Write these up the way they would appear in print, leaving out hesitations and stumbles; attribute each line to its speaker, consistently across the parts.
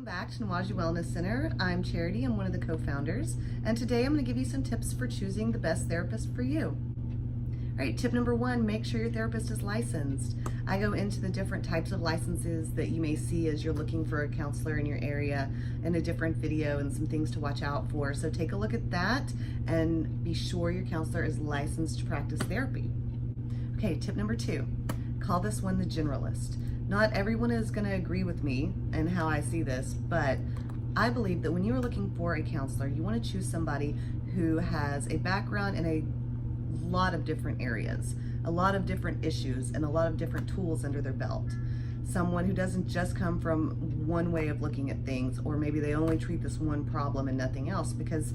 Speaker 1: Welcome back to Nawaji Wellness Center. I'm Charity, I'm one of the co-founders, and today I'm going to give you some tips for choosing the best therapist for you. All right, tip number one, make sure your therapist is licensed. I go into the different types of licenses that you may see as you're looking for a counselor in your area in a different video and some things to watch out for. So take a look at that and be sure your counselor is licensed to practice therapy. Okay, tip number two, call this one the generalist. Not everyone is going to agree with me and how I see this, but I believe that when you are looking for a counselor, you want to choose somebody who has a background in a lot of different areas, a lot of different issues, and a lot of different tools under their belt. Someone who doesn't just come from one way of looking at things, or maybe they only treat this one problem and nothing else, because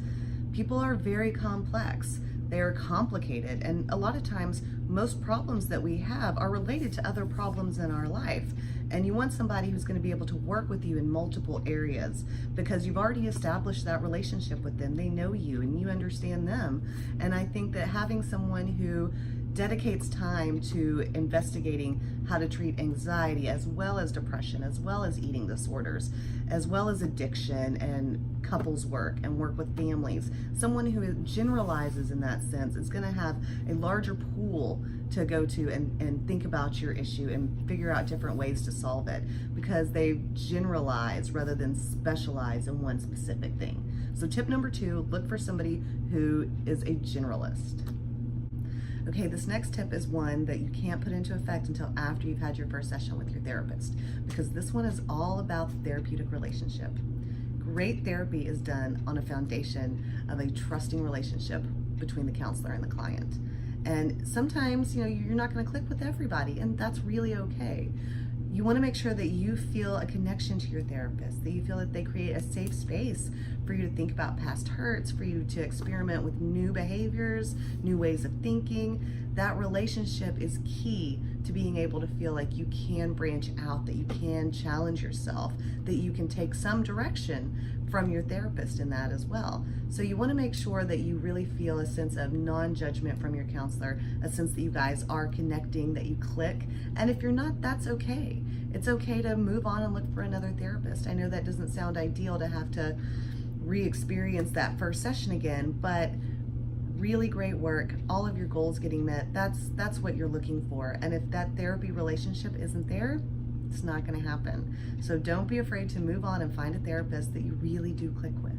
Speaker 1: people are very complex. They're complicated, and a lot of times most problems that we have are related to other problems in our life, and you want somebody who's going to be able to work with you in multiple areas because you've already established that relationship with them. They know you and you understand them, and I think that having someone who dedicates time to investigating how to treat anxiety as well as depression, as well as eating disorders, as well as addiction and couples work and work with families. Someone who generalizes in that sense is going to have a larger pool to go to and think about your issue and figure out different ways to solve it because they generalize rather than specialize in one specific thing. So tip number two, look for somebody who is a generalist. Okay, this next tip is one that you can't put into effect until after you've had your first session with your therapist, because this one is all about the therapeutic relationship. Great therapy is done on a foundation of a trusting relationship between the counselor and the client. And sometimes, you're not going to click with everybody, and that's really okay. You want to make sure that you feel a connection to your therapist, that you feel that they create a safe space for you to think about past hurts, for you to experiment with new behaviors, new ways of thinking. That relationship is key to being able to feel like you can branch out, that you can challenge yourself, that you can take some direction from your therapist in that as well. So you want to make sure that you really feel a sense of non-judgment from your counselor, a sense that you guys are connecting, that you click. And if you're not, that's okay. It's okay to move on and look for another therapist. I know that doesn't sound ideal to have to re-experience that first session again, but really great work, all of your goals getting met, that's what you're looking for. And if that therapy relationship isn't there, it's not going to happen. So don't be afraid to move on and find a therapist that you really do click with.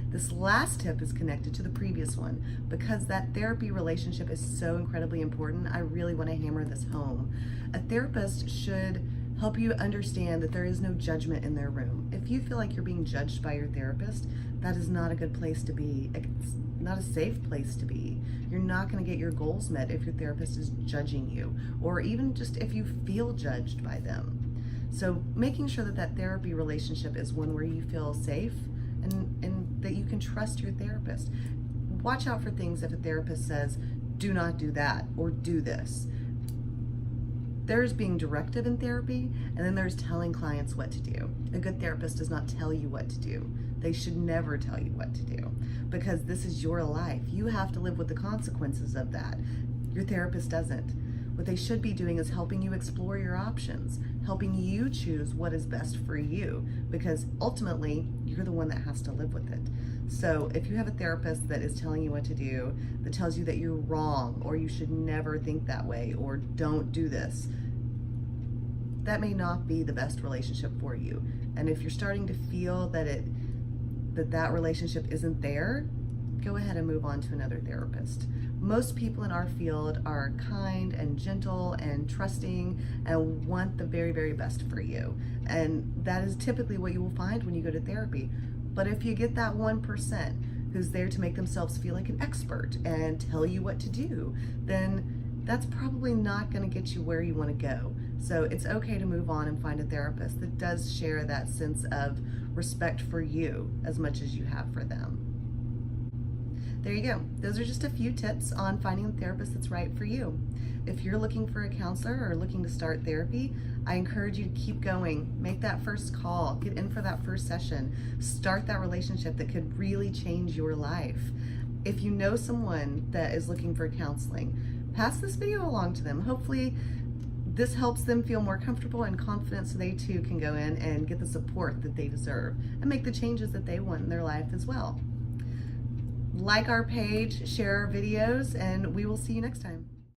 Speaker 1: This last tip is connected to the previous one because that therapy relationship is so incredibly important. I really want to hammer this home. A therapist should help you understand that there is no judgment in their room. If you feel like you're being judged by your therapist, that is not a good place to be. It's not a safe place to be. You're not going to get your goals met if your therapist is judging you, or even just if you feel judged by them. So making sure that that therapy relationship is one where you feel safe and that you can trust your therapist. Watch out for things if a therapist says, do not do that or do this. There's being directive in therapy, and then there's telling clients what to do. A good therapist does not tell you what to do. They should never tell you what to do because this is your life. You have to live with the consequences of that. Your therapist doesn't. What they should be doing is helping you explore your options, helping you choose what is best for you, because ultimately you're the one that has to live with it. So if you have a therapist that is telling you what to do, that tells you that you're wrong, or you should never think that way, or don't do this, that may not be the best relationship for you. And if you're starting to feel that that relationship isn't there, go ahead and move on to another therapist. Most people in our field are kind and gentle and trusting and want the very, very best for you. And that is typically what you will find when you go to therapy. But if you get that 1% who's there to make themselves feel like an expert and tell you what to do, then that's probably not going to get you where you want to go. So it's okay to move on and find a therapist that does share that sense of respect for you as much as you have for them. There you go. Those are just a few tips on finding a therapist that's right for you. If you're looking for a counselor or looking to start therapy, I encourage you to keep going. Make that first call. Get in for that first session. Start that relationship that could really change your life. If you know someone that is looking for counseling, pass this video along to them. Hopefully This helps them feel more comfortable and confident so they too can go in and get the support that they deserve and make the changes that they want in their life as well. Like our page, share our videos, and we will see you next time.